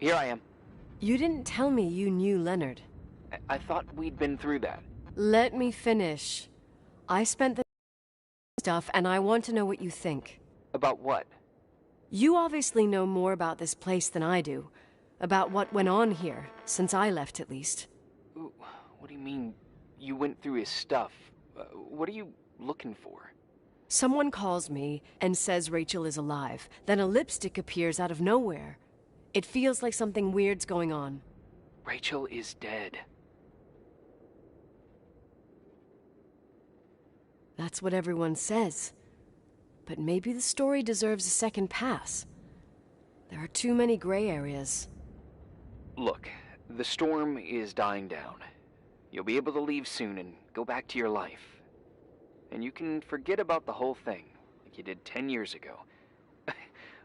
Here I am. You didn't tell me you knew Leonard. I thought we'd been through that. Let me finish. I spent the stuff, and I want to know what you think. About what? You obviously know more about this place than I do. About what went on here, since I left at least. What do you mean, you went through his stuff? What are you looking for? Someone calls me and says Rachel is alive. Then a lipstick appears out of nowhere. It feels like something weird's going on. Rachel is dead. That's what everyone says. But maybe the story deserves a second pass. There are too many gray areas. Look, the storm is dying down. You'll be able to leave soon and go back to your life. And you can forget about the whole thing, like you did 10 years ago.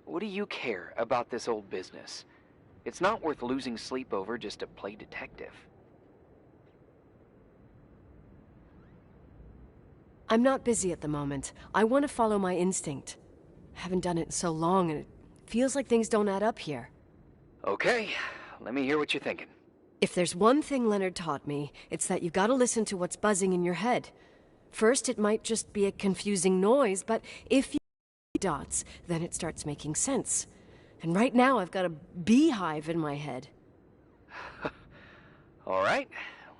What do you care about this old business? It's not worth losing sleep over just to play detective. I'm not busy at the moment. I want to follow my instinct. Haven't done it in so long, and it feels like things don't add up here. Okay, let me hear what you're thinking. If there's one thing Leonard taught me, it's that you've got to listen to what's buzzing in your head. First, it might just be a confusing noise, but if you dots, then it starts making sense. And right now, I've got a beehive in my head. All right,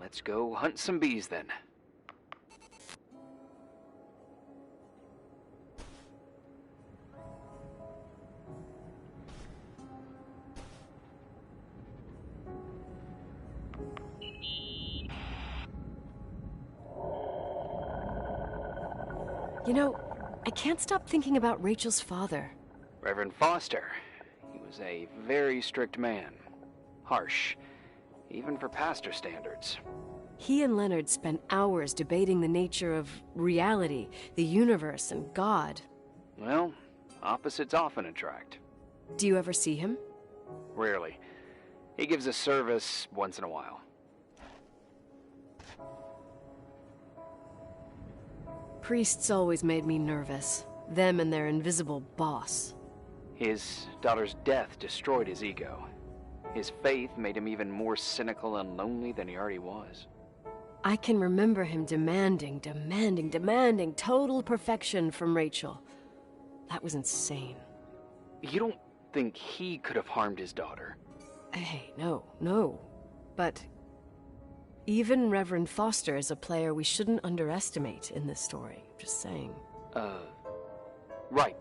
let's go hunt some bees then. You know, I can't stop thinking about Rachel's father. Reverend Foster. He was a very strict man. Harsh, even for pastor standards. He and Leonard spent hours debating the nature of reality, the universe, and God. Well, opposites often attract. Do you ever see him? Rarely. He gives a service once in a while. Priests always made me nervous. Them and their invisible boss. His daughter's death destroyed his ego. His faith made him even more cynical and lonely than he already was. I can remember him demanding total perfection from Rachel. That was insane. You don't think he could have harmed his daughter? Hey, no. But even Reverend Foster is a player we shouldn't underestimate in this story. Just saying. Right.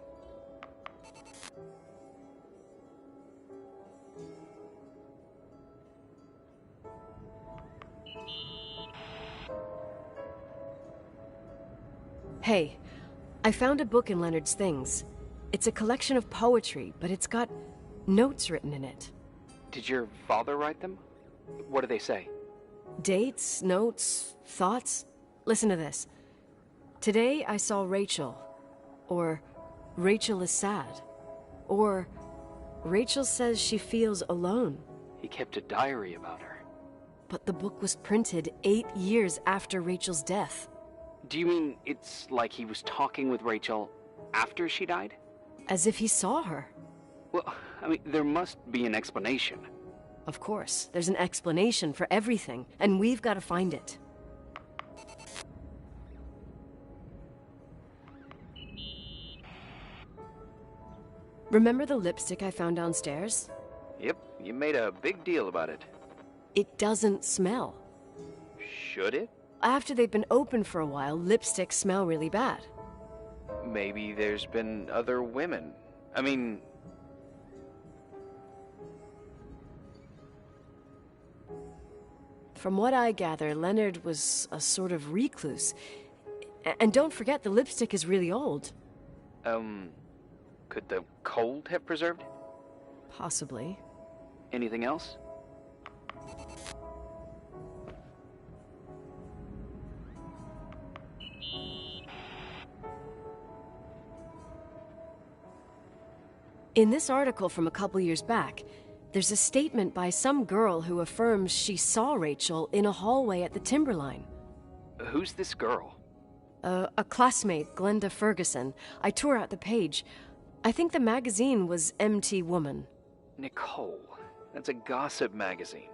Hey, I found a book in Leonard's things. It's a collection of poetry, but it's got notes written in it. Did your father write them? What do they say? Dates, notes, thoughts. Listen to this. Today I saw Rachel. Or Rachel is sad. Or Rachel says she feels alone. He kept a diary about her. But the book was printed 8 years after Rachel's death. Do you mean it's like he was talking with Rachel after she died? As if he saw her. Well, I mean, there must be an explanation. Of course, there's an explanation for everything, and we've got to find it. Remember the lipstick I found downstairs? Yep, you made a big deal about it. It doesn't smell. Should it? After they've been open for a while, lipsticks smell really bad. Maybe there's been other women. I mean... From what I gather, Leonard was a sort of recluse. And don't forget, the lipstick is really old. Could the cold have preserved it? Possibly. Anything else? In this article from a couple years back, there's a statement by some girl who affirms she saw Rachel in a hallway at the Timberline. Who's this girl? A classmate, Glenda Ferguson. I tore out the page. I think the magazine was MT Woman. Nicole, That's a gossip magazine.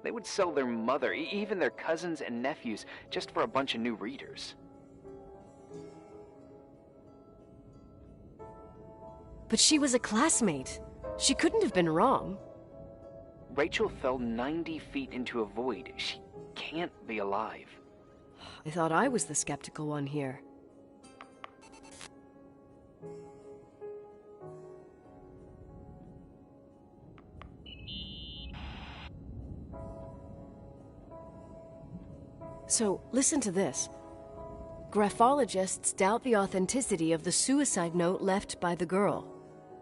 They would sell their mother, even their cousins and nephews, just for a bunch of new readers. But she was a classmate. She couldn't have been wrong. Rachel fell 90 feet into a void. She can't be alive. I thought I was the skeptical one here. So, listen to this. Graphologists doubt the authenticity of the suicide note left by the girl.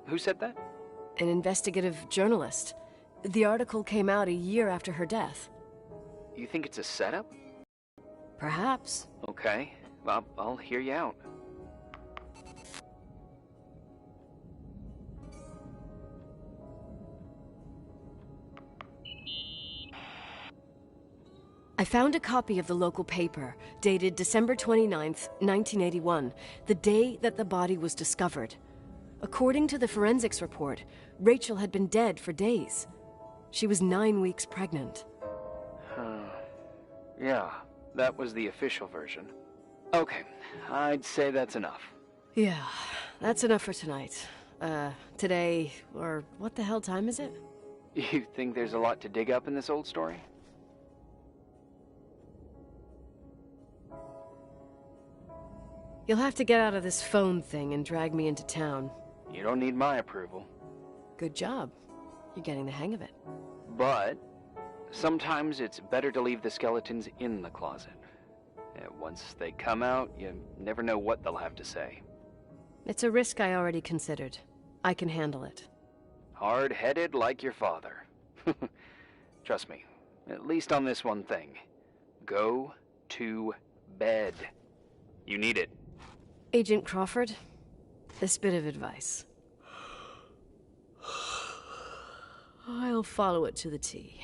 Who said that? An investigative journalist. The article came out a year after her death. You think it's a setup? Perhaps. Okay, well, I'll hear you out. I found a copy of the local paper, dated December 29th, 1981, the day that the body was discovered. According to the forensics report, Rachel had been dead for days. She was 9 weeks pregnant. Yeah, that was the official version. Okay, I'd say that's enough. Yeah, that's enough for tonight. Today, or what the hell time is it? You think there's a lot to dig up in this old story? You'll have to get out of this phone thing and drag me into town. You don't need my approval. Good job. You're getting the hang of it. But sometimes it's better to leave the skeletons in the closet. Once they come out, you never know what they'll have to say. It's a risk I already considered. I can handle it. Hard-headed like your father. Trust me, at least on this one thing. Go to bed. You need it. Agent Crawford, this bit of advice. I'll follow it to the T.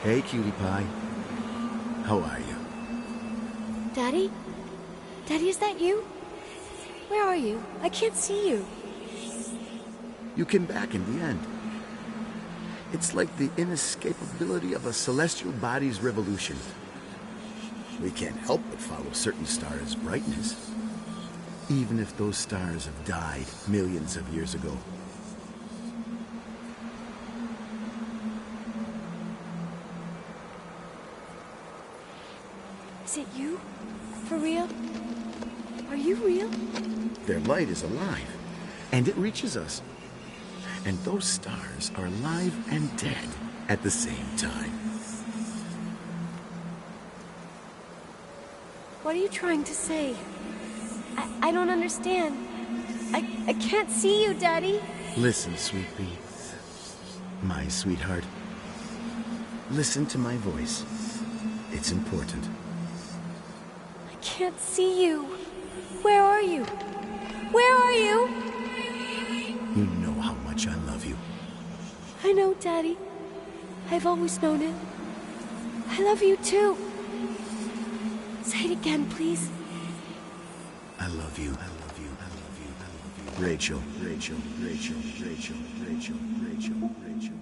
Hey, cutie pie. How are you? Daddy? Daddy, is that you? Where are you? I can't see you. You came back in the end. It's like the inescapability of a celestial body's revolution. We can't help but follow certain stars' brightness, even if those stars have died millions of years ago. Is it you? For real? Are you real? Their light is alive, and it reaches us. And those stars are alive and dead at the same time. What are you trying to say? I don't understand. I can't see you, Daddy. Listen, sweet pea. My sweetheart. Listen to my voice. It's important. I can't see you. Where are you? Where are you? You know how much I love you. I know, Daddy. I've always known it. I love you too. Say it again, please. I love you. I love you. I love you. I love you. Rachel, Rachel, Rachel, Rachel, Rachel, Rachel, Rachel, Rachel.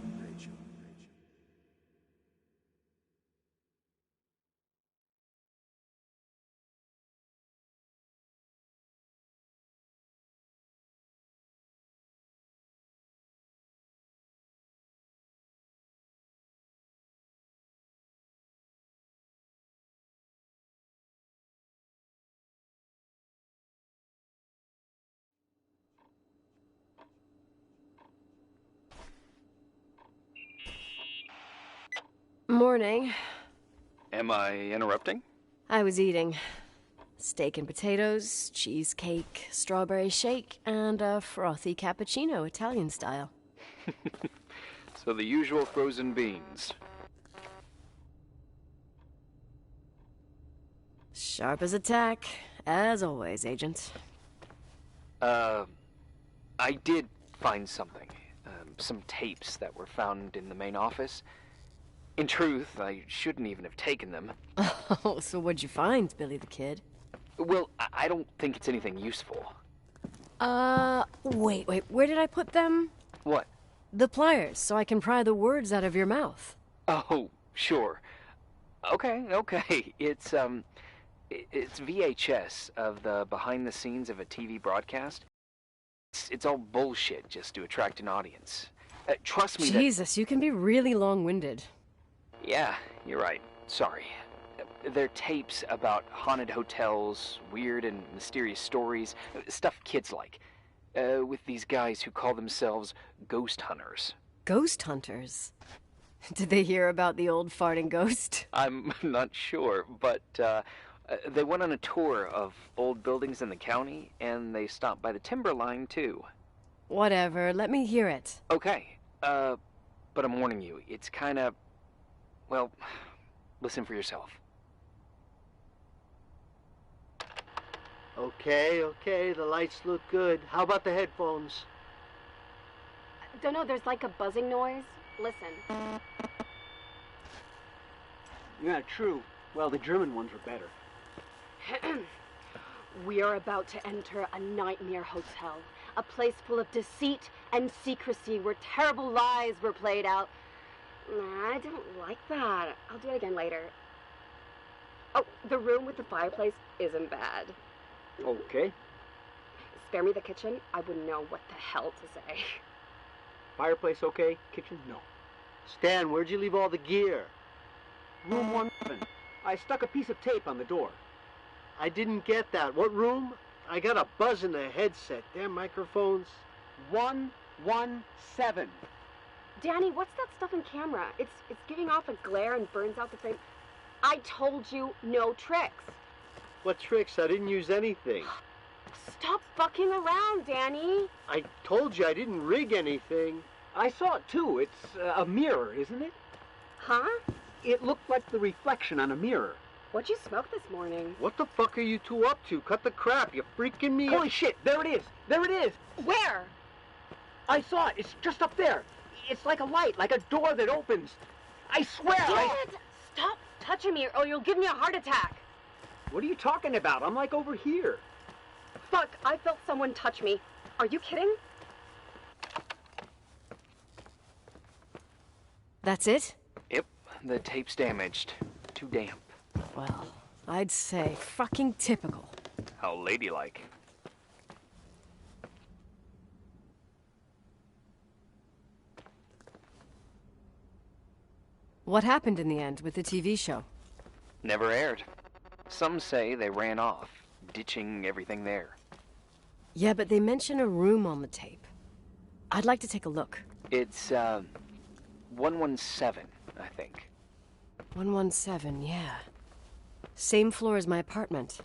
Morning. Am I interrupting? I was eating. Steak and potatoes, cheesecake, strawberry shake, and a frothy cappuccino, Italian style. So the usual frozen beans. Sharp as a tack, as always, Agent. I did find something. Some tapes that were found in the main office. In truth, I shouldn't even have taken them. Oh, so what'd you find, Billy the Kid? Well, I don't think it's anything useful. Wait, where did I put them? What? The pliers, so I can pry the words out of your mouth. Oh, sure. Okay. It's VHS of the behind the scenes of a TV broadcast. It's all bullshit just to attract an audience. Trust me. Jesus, you can be really long-winded. Yeah, you're right. Sorry. They're tapes about haunted hotels, weird and mysterious stories, stuff kids like. With these guys who call themselves ghost hunters. Ghost hunters? Did they hear about the old farting ghost? I'm not sure, but they went on a tour of old buildings in the county, and they stopped by the timberline, too. Whatever, let me hear it. Okay, but I'm warning you, it's kinda... Well, listen for yourself. Okay, the lights look good. How about the headphones? Don't know, there's like a buzzing noise. Listen. Yeah, true. Well, the German ones were better. We are about to enter a nightmare hotel. A place full of deceit and secrecy where terrible lies were played out. Nah, I don't like that. I'll do it again later. Oh, the room with the fireplace isn't bad. Okay. Spare me the kitchen. I wouldn't know what the hell to say. Fireplace okay? Kitchen? No. Stan, where'd you leave all the gear? Room 111. I stuck a piece of tape on the door. I didn't get that. What room? I got a buzz in the headset. Damn microphones. 117. Danny, what's that stuff in camera? It's giving off a glare and burns out the frame. I told you no tricks. What tricks? I didn't use anything. Stop fucking around, Danny. I told you I didn't rig anything. I saw it too. It's a mirror, isn't it? Huh? It looked like the reflection on a mirror. What'd you smoke this morning? What the fuck are you two up to? Cut the crap. You're freaking me Holy shit, there it is. There it is. Where? I saw it. It's just up there. It's like a light, like a door that opens. I swear. Damn it! Stop touching me or you'll give me a heart attack. What are you talking about? I'm like over here. Fuck, I felt someone touch me. Are you kidding? That's it? Yep, the tape's damaged. Too damp. Well, I'd say fucking typical. How ladylike. What happened in the end with the TV show? Never aired. Some say they ran off, ditching everything there. Yeah, but they mention a room on the tape. I'd like to take a look. It's, 117, I think. 117, yeah. Same floor as my apartment.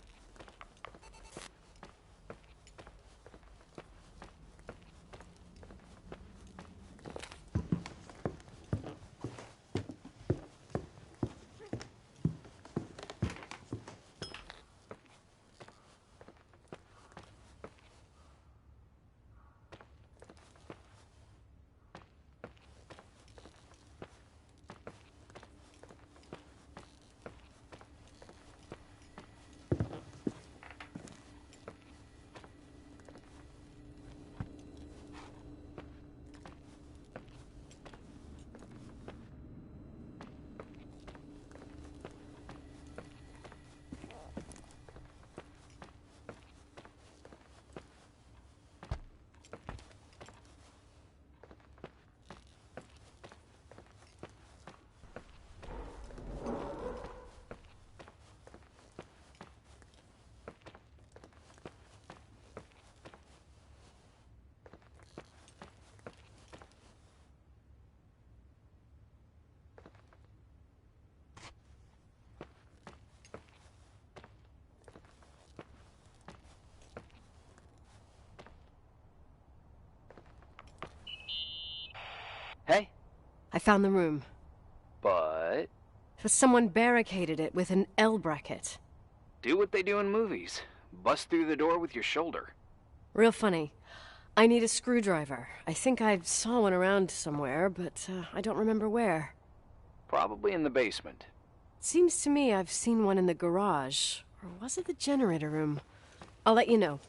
Hey? I found the room. But... Someone barricaded it with an L bracket. do what they do in movies. Bust through the door with your shoulder. Real funny. I need a screwdriver. I think I saw one around somewhere, but I don't remember where. Probably in the basement. Seems to me I've seen one in the garage. Or was it the generator room? I'll let you know.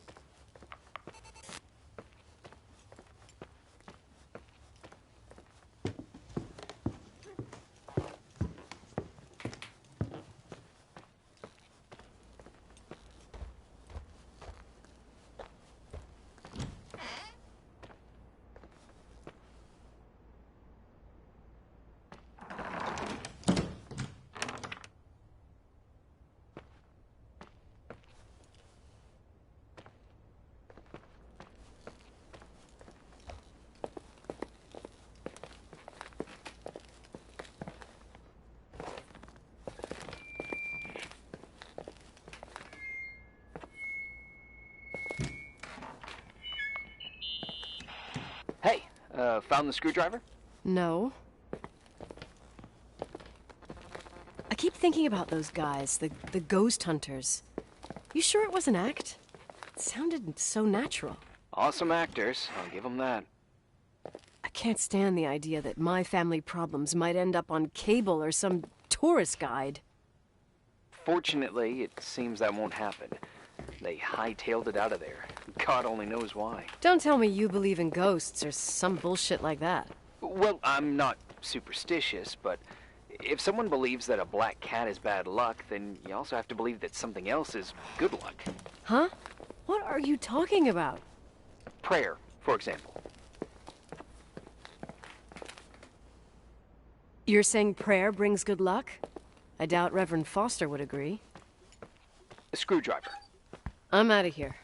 Hey, found the screwdriver? No. I keep thinking about those guys, the ghost hunters. You sure it was an act? It sounded so natural. Awesome actors, I'll give them that. I can't stand the idea that my family problems might end up on cable or some tourist guide. Fortunately, it seems that won't happen. They hightailed it out of there. God only knows why. Don't tell me you believe in ghosts or some bullshit like that. Well, I'm not superstitious, but if someone believes that a black cat is bad luck, then you also have to believe that something else is good luck. Huh? What are you talking about? Prayer, for example. You're saying prayer brings good luck? I doubt Reverend Foster would agree. A screwdriver. I'm out of here.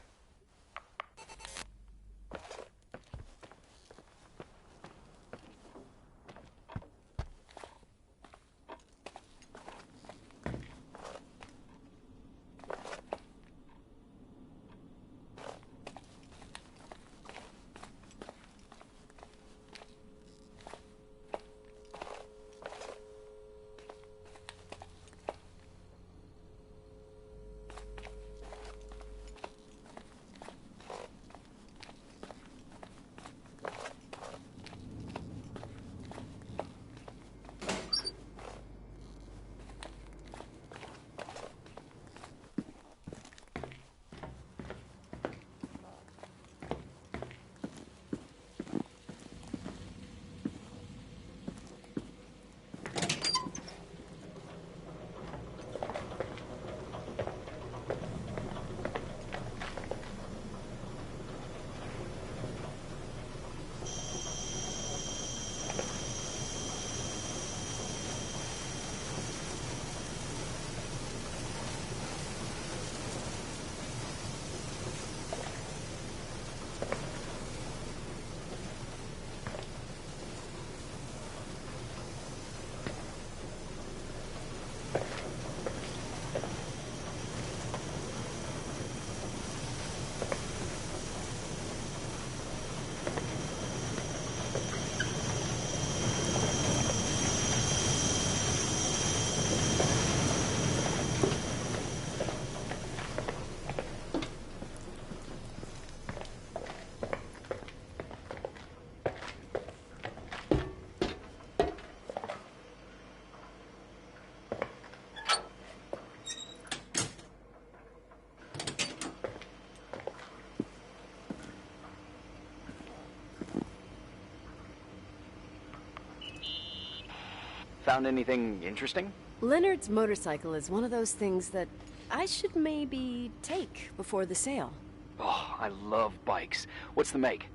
Found anything interesting? Leonard's motorcycle is one of those things that I should maybe take before the sale. Oh, I love bikes. What's the make?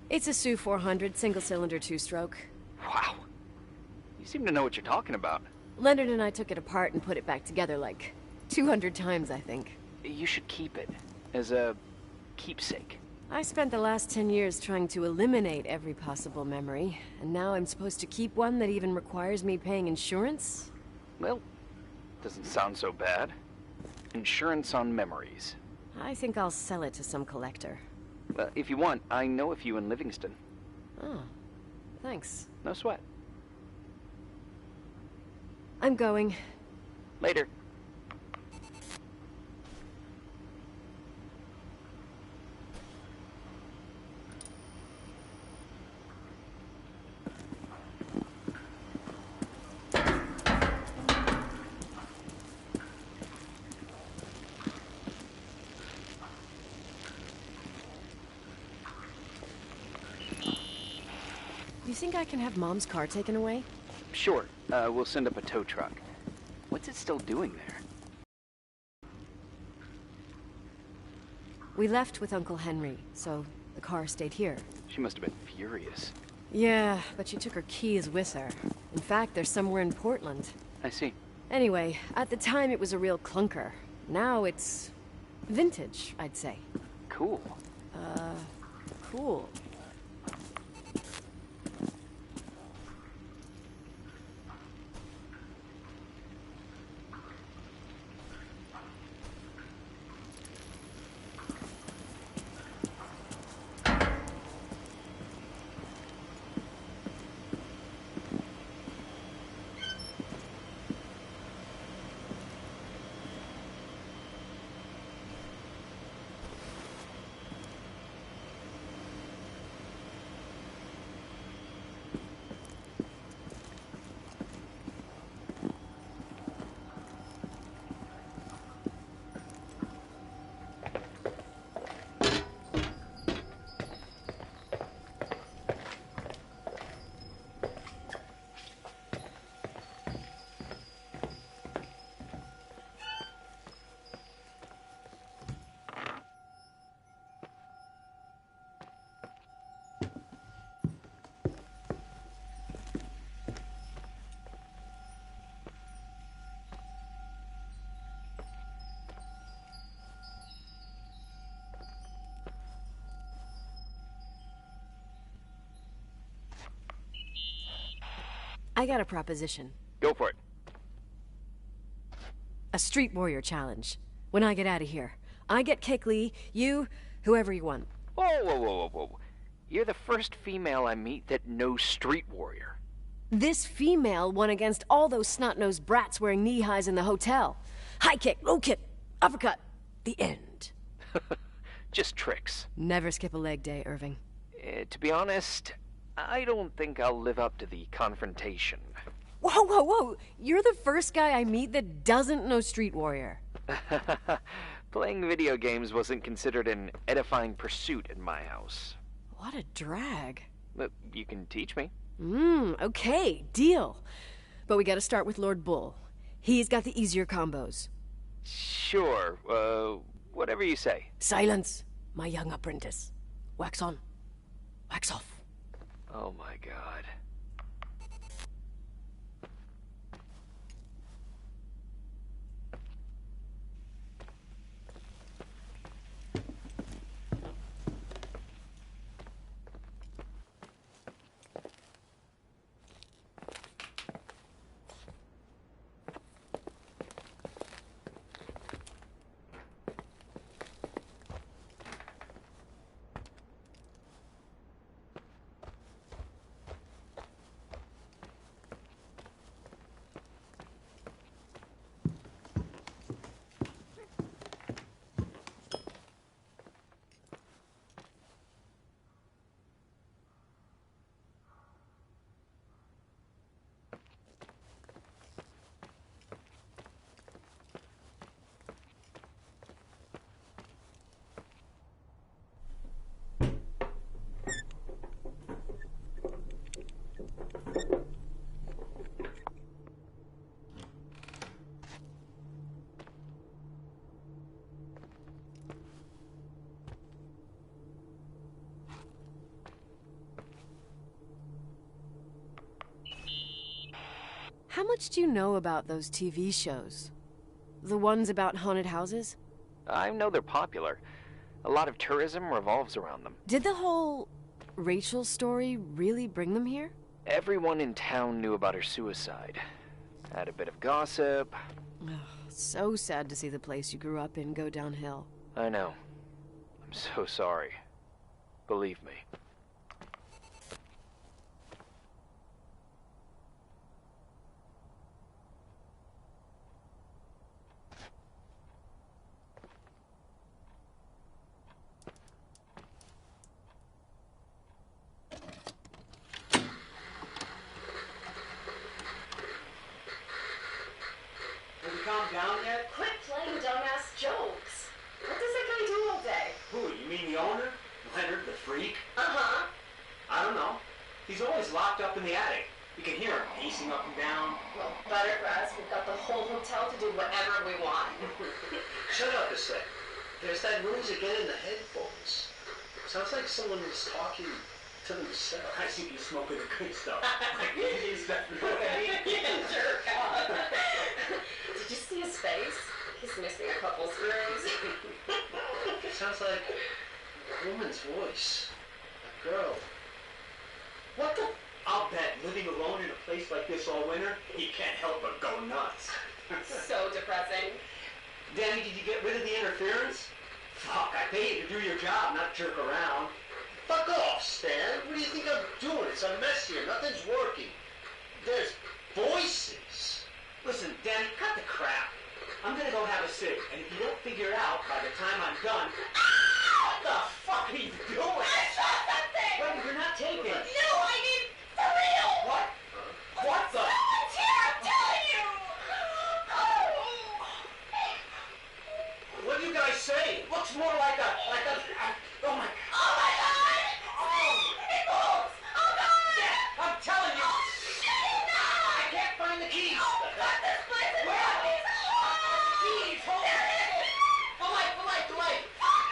It's a Sioux 400 single-cylinder two-stroke. Wow. You seem to know what you're talking about. Leonard and I took it apart and put it back together like 200 times, I think. You should keep it as a keepsake. I spent the last 10 years trying to eliminate every possible memory, and now I'm supposed to keep one that even requires me paying insurance? Well, doesn't sound so bad. Insurance on memories. I think I'll sell it to some collector. If you want, I know a few in Livingston. Oh, thanks. No sweat. I'm going. Later. You think I can have Mom's car taken away? Sure, we'll send up a tow truck. What's it still doing there? We left with Uncle Henry, so the car stayed here. She must have been furious. Yeah, but she took her keys with her. In fact, they're somewhere in Portland. I see. Anyway, at the time it was a real clunker. Now it's vintage, I'd say. Cool. Cool. I got a proposition. Go for it. A Street Warrior challenge. When I get out of here, I get Kickley, you, whoever you want. Whoa, whoa, whoa, whoa, whoa. You're the first female I meet that knows Street Warrior. This female won against all those snot-nosed brats wearing knee-highs in the hotel. High kick, low kick, uppercut. The end. Just tricks. Never skip a leg day, Irving. To be honest, I don't think I'll live up to the confrontation. Whoa, whoa, whoa! You're the first guy I meet that doesn't know Street Warrior. Playing video games wasn't considered an edifying pursuit in my house. What a drag. But you can teach me. Okay, deal. But we gotta start with Lord Bull. He's got the easier combos. Sure, whatever you say. Silence, my young apprentice. Wax on, wax off. Oh my god. How much do you know about those TV shows? The ones about haunted houses? I know they're popular. A lot of tourism revolves around them. Did the whole Rachel story really bring them here? Everyone in town knew about her suicide. Had a bit of gossip. Ugh, so sad to see the place you grew up in go downhill. I know. I'm so sorry. Believe me. owner? Leonard, the freak? Uh-huh. I don't know. He's always locked up in the attic. You can hear him pacing up and down. Well, better for us. We've got the whole hotel to do whatever we want. Shut up a sec. There's that noise again in the headphones. Sounds like someone is talking to themselves. I see you smoking the good stuff. Like Indian stuff. You know what I mean? Jerk off. Did you see his face? He's missing a couple screws. It sounds like a woman's voice. A girl. What the? I'll bet living alone in a place like this all winter, he can't help but go nuts. So depressing. Danny, did you get rid of the interference? Fuck, I pay you to do your job, not jerk around. Fuck off, Stan. What do you think I'm doing? It's a mess here. Nothing's working. There's voices. Listen, Danny, cut the crap. I'm gonna go have a cig, and if you don't figure it out by the time I'm done... What the fuck are you doing? I saw something! Wait, you're not taping. No, I mean, for real! What? What the? Someone's here, I'm telling you! What do you guys say? It looks more like a... oh my... Oh my God! It moves! Oh God! Yeah, I'm telling you! I can't find the keys! Oh, God, this place is zombies! Keys, hold on! The light! Go! Go!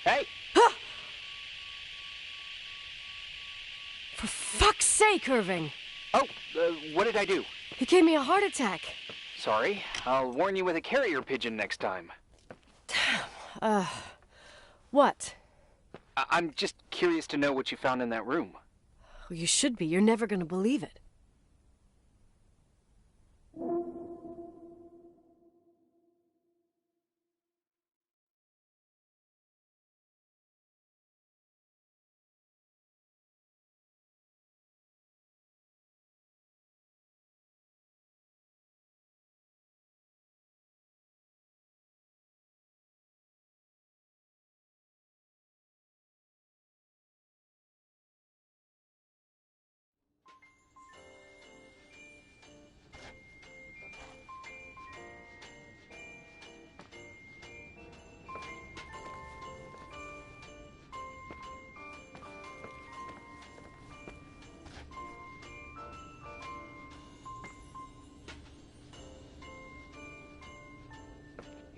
Hey! For fuck's sake, Irving! Oh, what did I do? He gave me a heart attack. Sorry. I'll warn you with a carrier pigeon next time. What? I'm just curious to know what you found in that room. Well, you should be. You're never gonna believe it.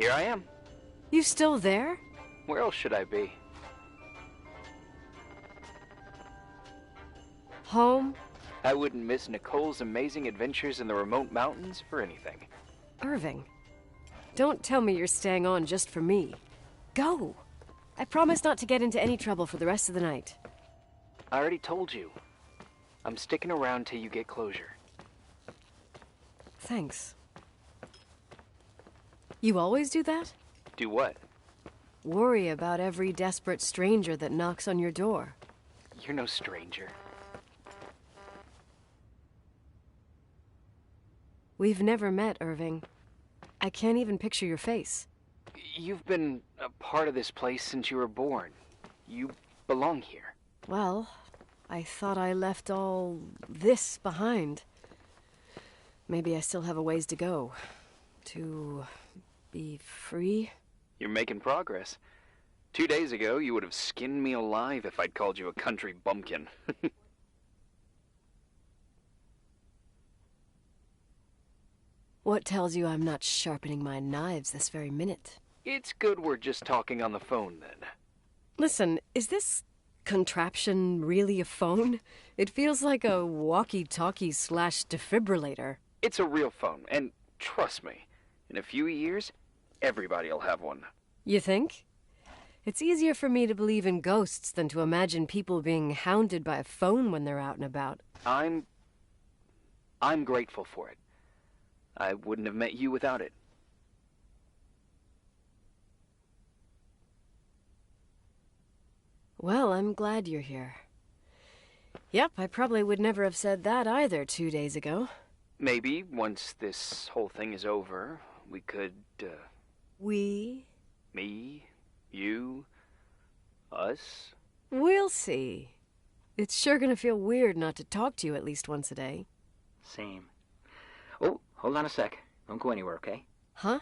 Here I am. You still there? Where else should I be? Home? I wouldn't miss Nicole's amazing adventures in the remote mountains for anything. Irving, don't tell me you're staying on just for me. Go! I promise not to get into any trouble for the rest of the night. I already told you. I'm sticking around till you get closure. Thanks. You always do that? Do what? Worry about every desperate stranger that knocks on your door. You're no stranger. We've never met, Irving. I can't even picture your face. You've been a part of this place since you were born. You belong here. Well, I thought I left all this behind. Maybe I still have a ways to go. To be free? You're making progress. 2 days ago, you would have skinned me alive if I'd called you a country bumpkin. What tells you I'm not sharpening my knives this very minute? It's good we're just talking on the phone, then. Listen, is this contraption really a phone? It feels like a walkie-talkie / defibrillator. It's a real phone, and trust me, in a few years, everybody'll have one. You think? It's easier for me to believe in ghosts than to imagine people being hounded by a phone when they're out and about. I'm grateful for it. I wouldn't have met you without it. Well, I'm glad you're here. Yep, I probably would never have said that either 2 days ago. Maybe, once this whole thing is over, we could, We? me, you, us? We'll see. It's sure gonna feel weird not to talk to you at least once a day. Same. Oh, hold on a sec. Don't go anywhere, okay? Huh?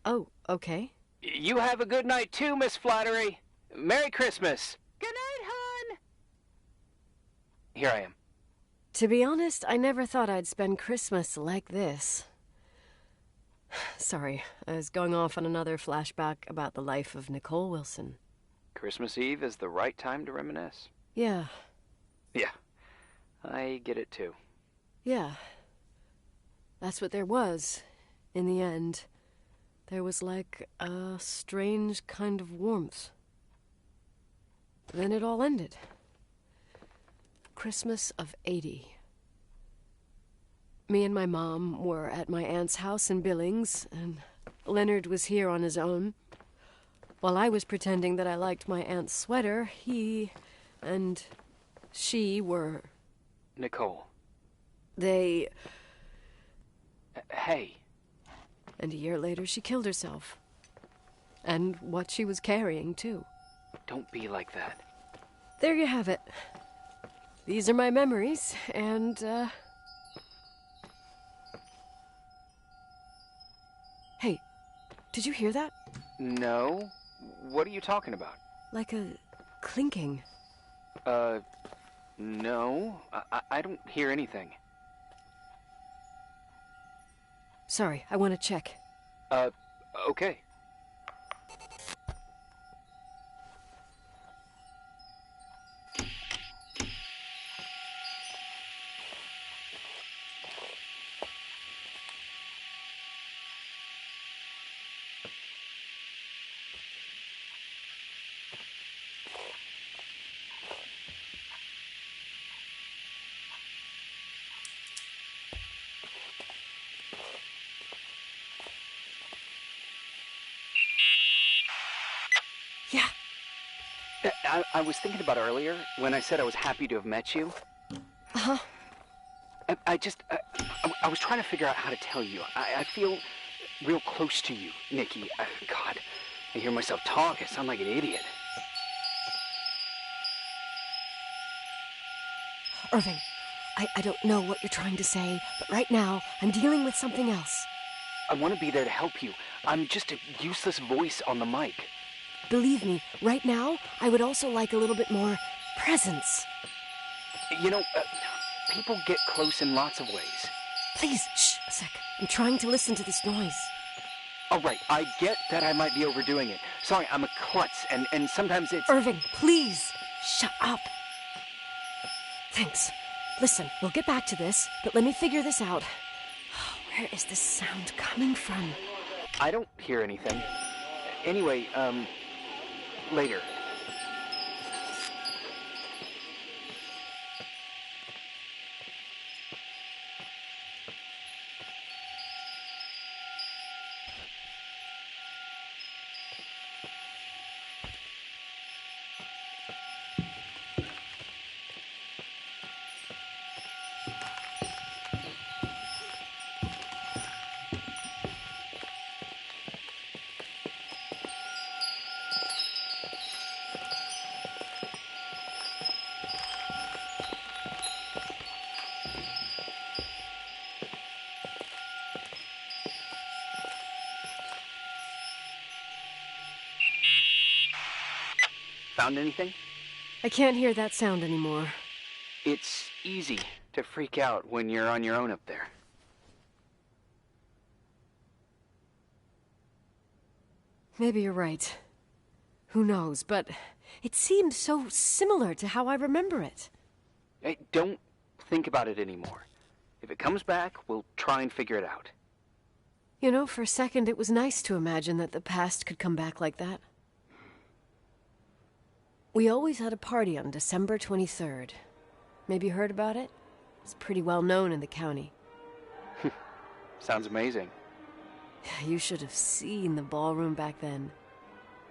Oh, okay. You have a good night too, Miss Flattery. Merry Christmas. Good night, hon. Here I am. To be honest, I never thought I'd spend Christmas like this. Sorry, I was going off on another flashback about the life of Nicole Wilson. Christmas Eve is the right time to reminisce. Yeah. Yeah, I get it too. Yeah. That's what there was, in the end. There was like a strange kind of warmth. Then it all ended. Christmas of '80. Me and my mom were at my aunt's house in Billings, and Leonard was here on his own. While I was pretending that I liked my aunt's sweater, he and she were... Nicole. They... Hey. And a year later, she killed herself. And what she was carrying, too. Don't be like that. There you have it. These are my memories, and, Hey, did you hear that? No? What are you talking about? Like a clinking. No. I don't hear anything. Sorry, I want to check. Okay. Yeah. I was thinking about earlier when I said I was happy to have met you. Uh-huh. I was trying to figure out how to tell you. I feel real close to you, Nikki. God, I hear myself talk. I sound like an idiot. Irving, I don't know what you're trying to say, but right now, I'm dealing with something else. I want to be there to help you. I'm just a useless voice on the mic. Believe me, right now, I would also like a little bit more presence. You know, people get close in lots of ways. Please, shh, a sec. I'm trying to listen to this noise. All right, I get that I might be overdoing it. Sorry, I'm a klutz, and sometimes it's... Irving, please, shut up. Thanks. Listen, we'll get back to this, but let me figure this out. Where is this sound coming from? I don't hear anything. Anyway, later. Found anything? I can't hear that sound anymore. It's easy to freak out when you're on your own up there. Maybe you're right. Who knows, but it seemed so similar to how I remember it. Hey, don't think about it anymore. If it comes back, we'll try and figure it out. You know, for a second it was nice to imagine that the past could come back like that. We always had a party on December 23rd. Maybe you heard about it? It's pretty well known in the county. Sounds amazing. You should have seen the ballroom back then.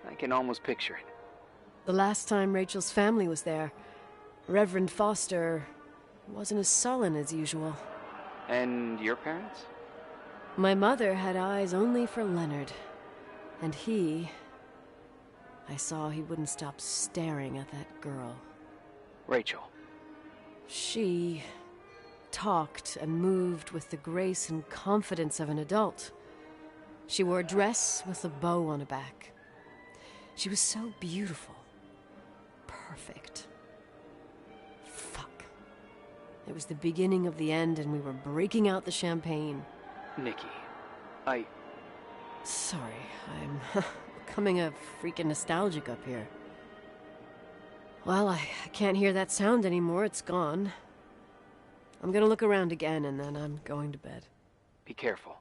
I can almost picture it. The last time Rachel's family was there, Reverend Foster wasn't as sullen as usual. And your parents? My mother had eyes only for Leonard. And I saw he wouldn't stop staring at that girl. Rachel. She talked and moved with the grace and confidence of an adult. She wore a dress with a bow on her back. She was so beautiful. Perfect. Fuck. It was the beginning of the end, and we were breaking out the champagne. Nikki, Sorry, I'm becoming a freaking nostalgic up here. Well, I can't hear that sound anymore. It's gone. I'm gonna look around again, and then I'm going to bed. Be careful.